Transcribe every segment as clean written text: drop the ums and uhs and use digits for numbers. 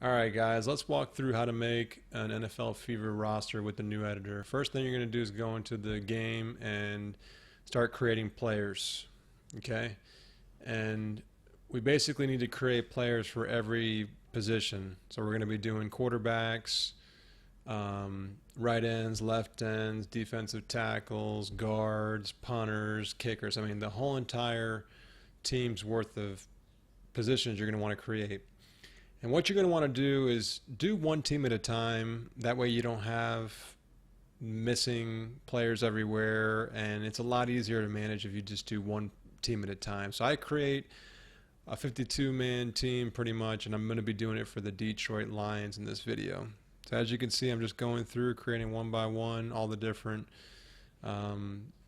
Alright guys, let's walk through how to make an NFL Fever roster with the new editor. First thing you're going to do is go into the game and start creating players. Okay? And we basically need to create players for every position. So we're going to be doing quarterbacks, right ends, left ends, defensive tackles, guards, punters, kickers. I mean, the whole entire team's worth of positions you're going to want to create. And what you're going to want to do is do one team at a time. That way you don't have missing players everywhere, and it's a lot easier to manage if you just do one team at a time. So I create a 52-man team pretty much, and I'm going to be doing it for the Detroit Lions in this video. So as you can see, I'm just going through creating one by one all the different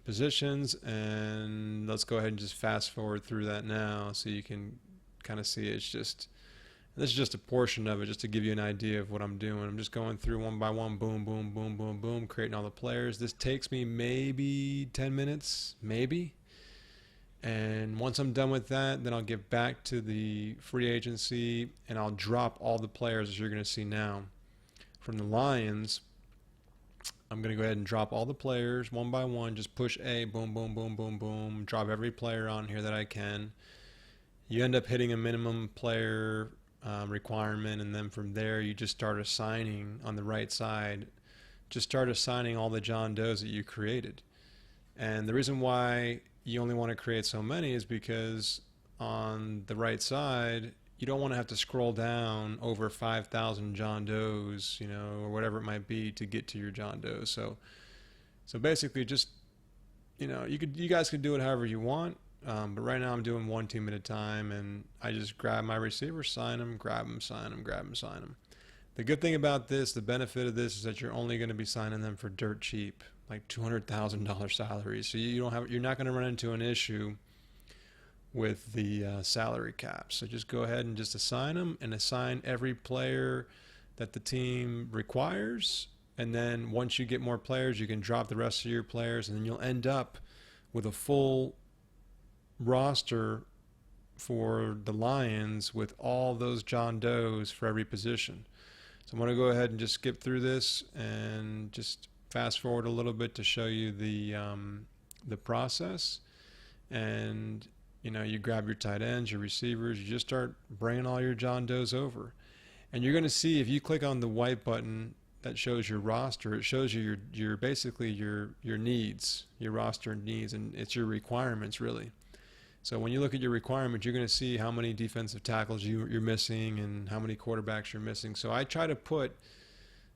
positions, and let's go ahead and just fast forward through that now so you can kind of see it's just. This is just a portion of it, just to give you an idea of what I'm doing. I'm just going through one by one, boom, boom, boom, boom, boom, creating all the players. This takes me maybe 10 minutes, maybe. And once I'm done with that, then I'll get back to the free agency and I'll drop all the players, as you're going to see now. From the Lions, I'm going to go ahead and drop all the players one by one. Just push A, boom, boom, boom, boom, boom. Drop every player on here that I can. You end up hitting a minimum player requirement, and then from there you just start assigning on the right side, just start assigning all the John Does that you created. And the reason why you only want to create so many is because on the right side you don't want to have to scroll down over 5,000 John Does, you know, or whatever it might be to get to your John Does. So basically just, you know, you guys can do it however you want. But right now I'm doing one team at a time, and I just grab my receiver, sign them, grab them, sign them, grab them, sign them. The good thing about this, the benefit of this, is that you're only going to be signing them for dirt cheap, like $200,000 salaries. So you're not going to run into an issue with the salary cap. So just go ahead and just assign them, and assign every player that the team requires. And then once you get more players, you can drop the rest of your players, and then you'll end up with a full roster for the Lions with all those John Does for every position. So I'm going to go ahead and just skip through this and just fast forward a little bit to show you the process. And you know, you grab your tight ends, your receivers, you just start bringing all your John Does over. And you're going to see, if you click on the white button that shows your roster, it shows you your basically your needs, your roster needs, and it's your requirements really. So when you look at your requirements, you're going to see how many defensive tackles you're missing and how many quarterbacks you're missing. So I try to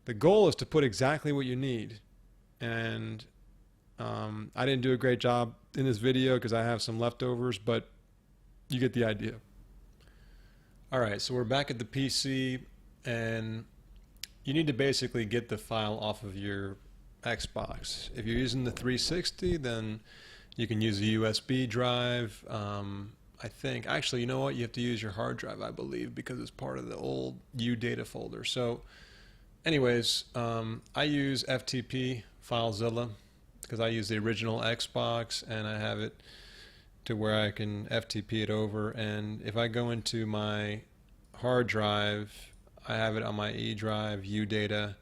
the goal is to put exactly what you need. And I didn't do a great job in this video because I have some leftovers, but you get the idea. All right, so we're back at the PC, and you need to basically get the file off of your Xbox. If you're using the 360, then you can use a USB drive. I think, actually, you know what? You have to use your hard drive, I believe, because it's part of the old UData folder. So anyways, I use FTP FileZilla because I use the original Xbox, and I have it to where I can FTP it over. And if I go into my hard drive, I have it on my E drive, UData,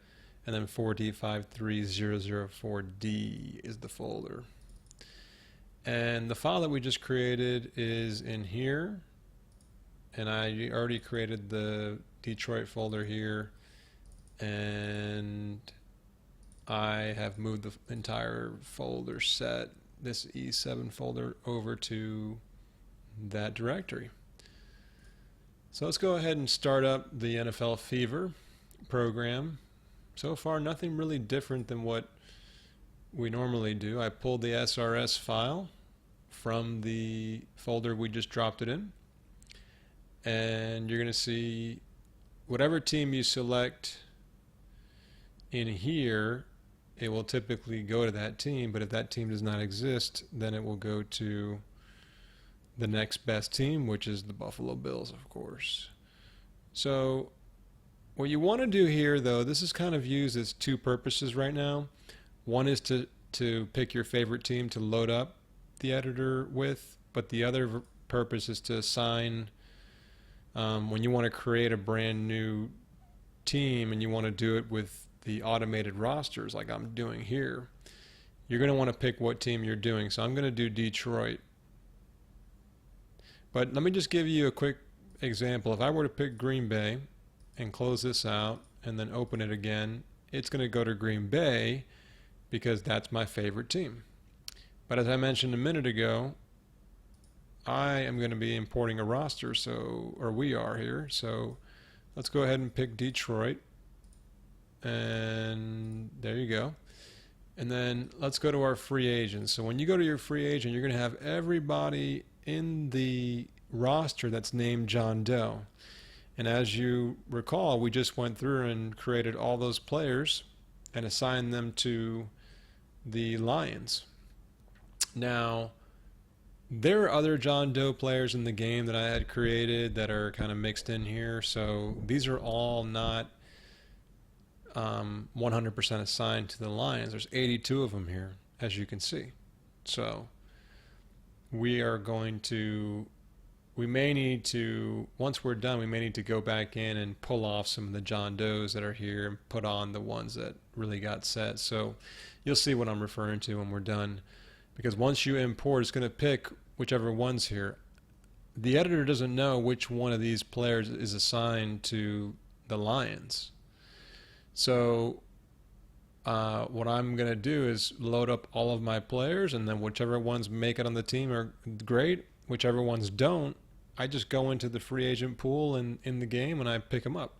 and then 4D53004D is the folder. And the file that we just created is in here, and I already created the Detroit folder here, and I have moved the entire folder set, this E7 folder, over to that directory. So let's go ahead and start up the NFL Fever program. So far nothing really different than what we normally do. I pulled the SRS file from the folder we just dropped it in, and you're going to see whatever team you select in here, it will typically go to that team, but if that team does not exist, then it will go to the next best team, which is the Buffalo Bills, of course. So what you want to do here, though, this is kind of used as two purposes right now. One is to pick your favorite team to load up the editor with, but the other purpose is to assign when you want to create a brand new team and you want to do it with the automated rosters like I'm doing here, you're going to want to pick what team you're doing. So I'm going to do Detroit. But let me just give you a quick example. If I were to pick Green Bay and close this out and then open it again, it's going to go to Green Bay because that's my favorite team. But as I mentioned a minute ago, I am going to be importing a roster, or we are here. So let's go ahead and pick Detroit. And there you go. And then let's go to our free agents. So when you go to your free agent, you're going to have everybody in the roster that's named John Doe. And as you recall, we just went through and created all those players and assigned them to the Lions. Now, there are other John Doe players in the game that I had created that are kind of mixed in here. So these are all not 100% assigned to the Lions. There's 82 of them here, as you can see. So we are going to, we may need to, once we're done, we may need to go back in and pull off some of the John Does that are here and put on the ones that really got set. So you'll see what I'm referring to when we're done. Because once you import, it's going to pick whichever one's here. The editor doesn't know which one of these players is assigned to the Lions. So what I'm going to do is load up all of my players, and then whichever ones make it on the team are great. Whichever ones don't, I just go into the free agent pool and in the game and I pick them up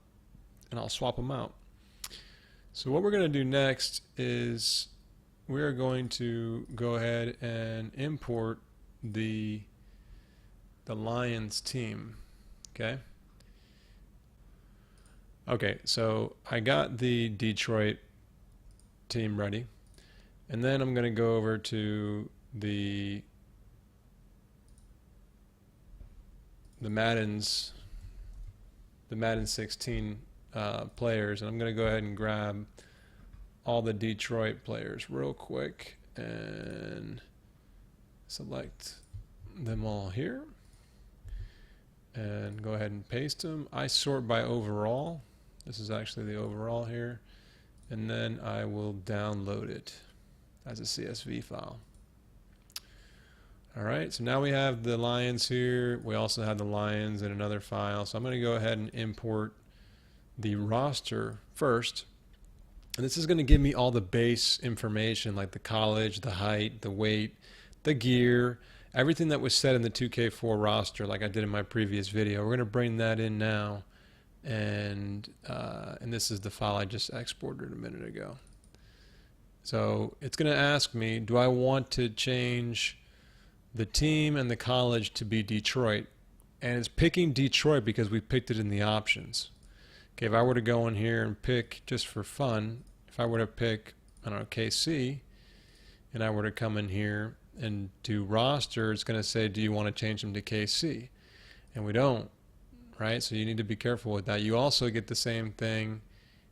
and I'll swap them out. So what we're going to do next is we're going to go ahead and import the Lions team. Okay, so I got the Detroit team ready, and then I'm going to go over to the Madden 16 players, and I'm going to go ahead and grab all the Detroit players real quick and select them all here and go ahead and paste them. I sort by overall. This is actually the overall here, and then I will download it as a CSV file. Alright, so now we have the Lions here. We also have the Lions in another file, so I'm going to go ahead and import the roster first. And this is going to give me all the base information like the college, the height, the weight, the gear, everything that was set in the 2K4 roster like I did in my previous video. We're going to bring that in now, and this is the file I just exported a minute ago. So it's going to ask me, do I want to change the team and the college to be Detroit? And it's picking Detroit because we picked it in the options. Okay, if I were to go in here and pick, just for fun, if I were to pick, I don't know, KC, and I were to come in here and do roster, it's going to say, do you want to change them to KC? And we don't, right? So you need to be careful with that. You also get the same thing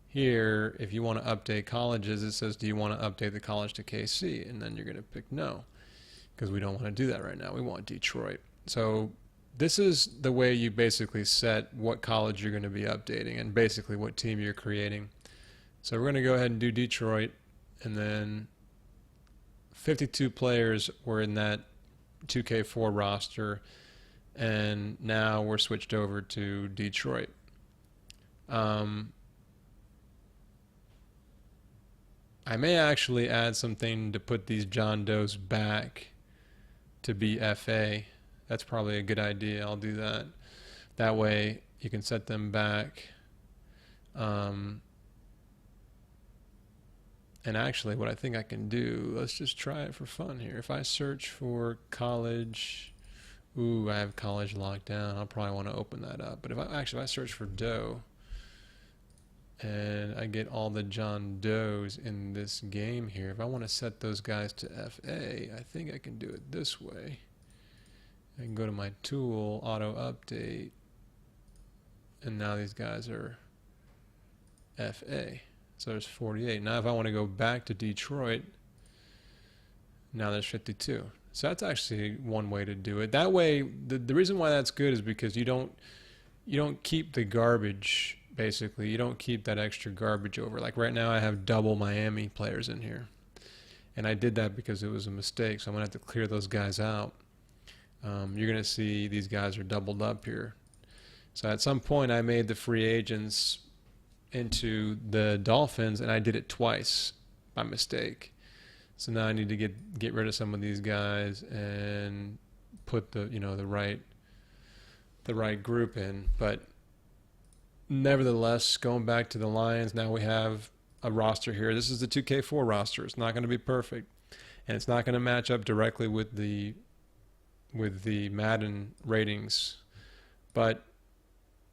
here. If you want to update colleges, it says, do you want to update the college to KC? And then you're going to pick no, because we don't want to do that right now. We want Detroit. So this is the way you basically set what college you're going to be updating and basically what team you're creating. So we're going to go ahead and do Detroit, and then 52 players were in that 2K4 roster, and now we're switched over to Detroit. I may actually add something to put these John Does back to be FA. That's probably a good idea. I'll do that. That way you can set them back. And actually what I think I can do, let's just try it for fun here. If I search for college, ooh, I have college locked down. I'll probably want to open that up. But if I search for Doe and I get all the John Does in this game here, if I want to set those guys to FA, I think I can do it this way. I can go to my tool, auto update, and now these guys are FA. So there's 48. Now if I want to go back to Detroit, now there's 52. So that's actually one way to do it. That way, the reason why that's good is because you don't keep the garbage basically. You don't keep that extra garbage over. Like right now I have double Miami players in here. And I did that because it was a mistake, so I'm going to have to clear those guys out. You're going to see these guys are doubled up here. So at some point I made the free agents into the Dolphins, and I did it twice by mistake. So now I need to get rid of some of these guys and put the right group in. But nevertheless, going back to the Lions, now we have a roster here. This is the 2K4 roster. It's not going to be perfect, and it's not going to match up directly with the Madden ratings. But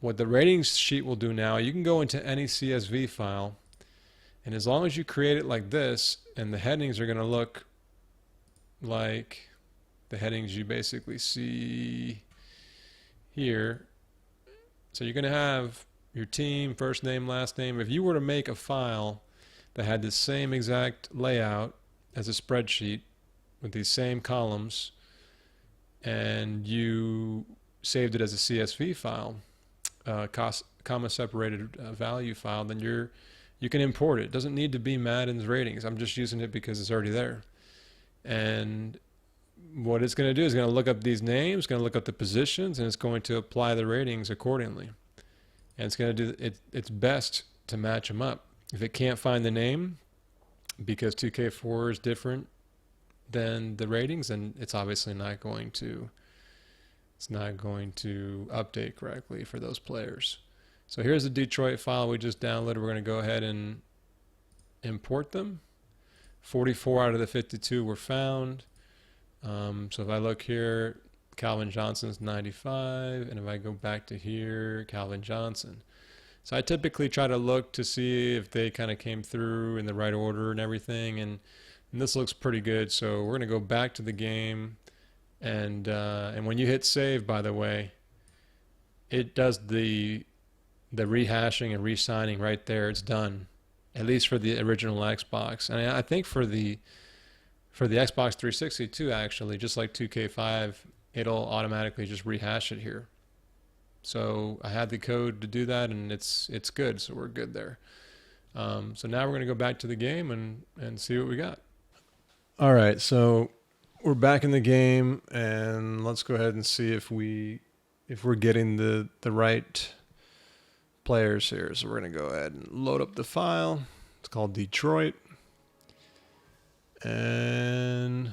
what the ratings sheet will do now, you can go into any CSV file, and as long as you create it like this, and the headings are going to look like the headings you basically see here. So you're going to have your team, first name, last name. If you were to make a file that had the same exact layout as a spreadsheet with these same columns, and you saved it as a CSV file, comma separated value file, then you can import it. It doesn't need to be Madden's ratings. I'm just using it because it's already there. And what it's going to do is going to look up these names, going to look up the positions, and it's going to apply the ratings accordingly. And it's going to do its best to match them up. If it can't find the name because 2K4 is different than the ratings, then it's obviously not going to update correctly for those players. So here's the Detroit file we just downloaded. We're going to go ahead and import them. 44 out of the 52 were found. So if I look here, Calvin Johnson's 95, and if I go back to here, Calvin Johnson. So I typically try to look to see if they kind of came through in the right order and everything, and this looks pretty good. So we're going to go back to the game, and when you hit save, by the way, it does the rehashing and re-signing right there. It's done, at least for the original Xbox, and I think for the Xbox 360 too, actually, just like 2K5, it'll automatically just rehash it here. So I had the code to do that, and it's good, so we're good there. So now we're going to go back to the game and see what we got. All right, so we're back in the game, and let's go ahead and see if we're getting the right players here. So we're going to go ahead and load up the file. It's called Detroit. And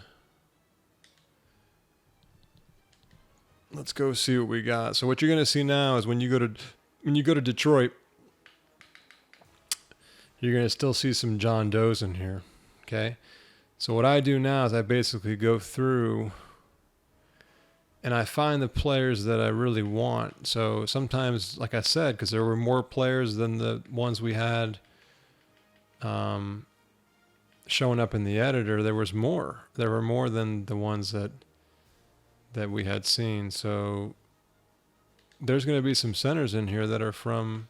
let's go see what we got. So what you're going to see now is when you go to Detroit, you're going to still see some John Does in here. Okay? So what I do now is I basically go through and I find the players that I really want. So sometimes, like I said, because there were more players than the ones we had showing up in the editor, there was more. There were more than the ones that we had seen. So there's going to be some centers in here that are from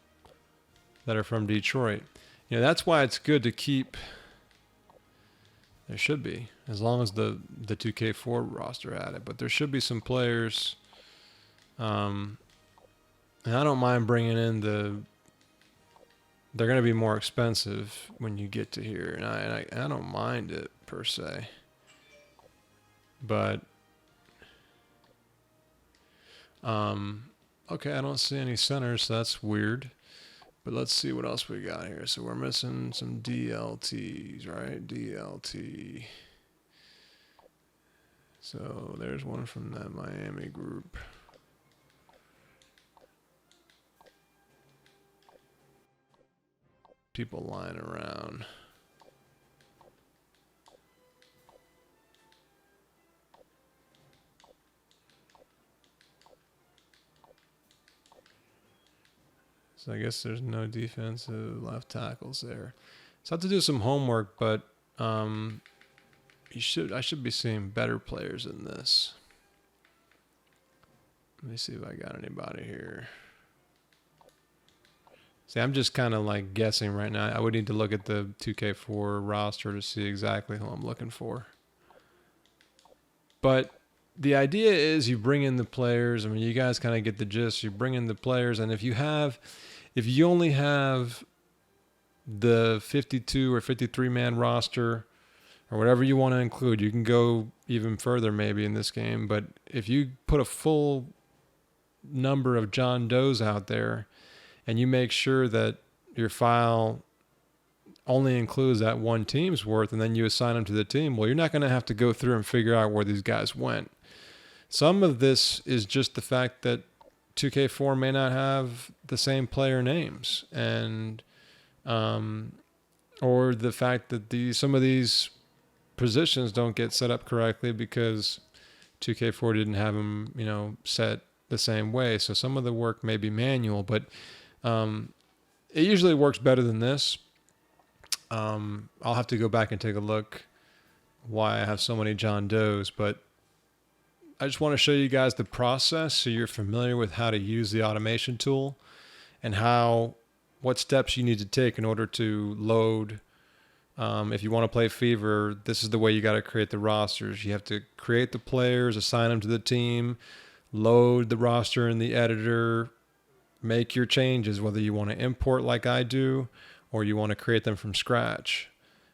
Detroit. You know, that's why it's good to keep. There should be, as long as the 2K4 roster had it, but there should be some players. And I don't mind bringing in they're going to be more expensive when you get to here, and I don't mind it per se. But okay, I don't see any centers, so that's weird. But let's see what else we got here. So we're missing some DLTs, right? DLT. So there's one from that Miami group. People lying around. So I guess there's no defensive left tackles there. So I have to do some homework, but I should be seeing better players in this. Let me see if I got anybody here. See, I'm just kind of like guessing right now. I would need to look at the 2K4 roster to see exactly who I'm looking for. But the idea is you bring in the players. I mean, you guys kind of get the gist. You bring in the players, and if if you only have the 52 or 53 man roster or whatever you want to include, you can go even further maybe in this game. But if you put a full number of John Does out there and you make sure that your file only includes that one team's worth and then you assign them to the team, well, you're not going to have to go through and figure out where these guys went. Some of this is just the fact that 2K4 may not have the same player names, and or the fact that some of these positions don't get set up correctly because 2K4 didn't have them, set the same way. So some of the work may be manual, but it usually works better than this. I'll have to go back and take a look why I have so many John Does, but I just want to show you guys the process so you're familiar with how to use the automation tool and what steps you need to take in order to load. If you want to play Fever, this is the way you got to create the rosters. You have to create the players, assign them to the team, load the roster in the editor, make your changes, whether you want to import like I do or you want to create them from scratch.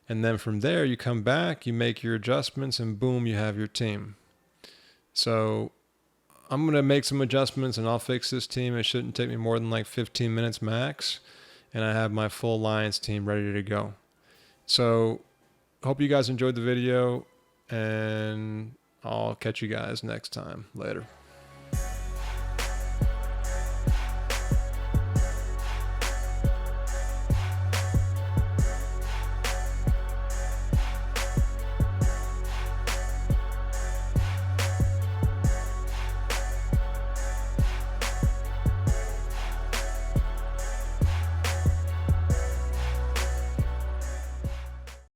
And then from there, you come back, you make your adjustments, and boom, you have your team. So I'm going to make some adjustments and I'll fix this team. It shouldn't take me more than like 15 minutes max. And I have my full Lions team ready to go. So hope you guys enjoyed the video, and I'll catch you guys next time. Later.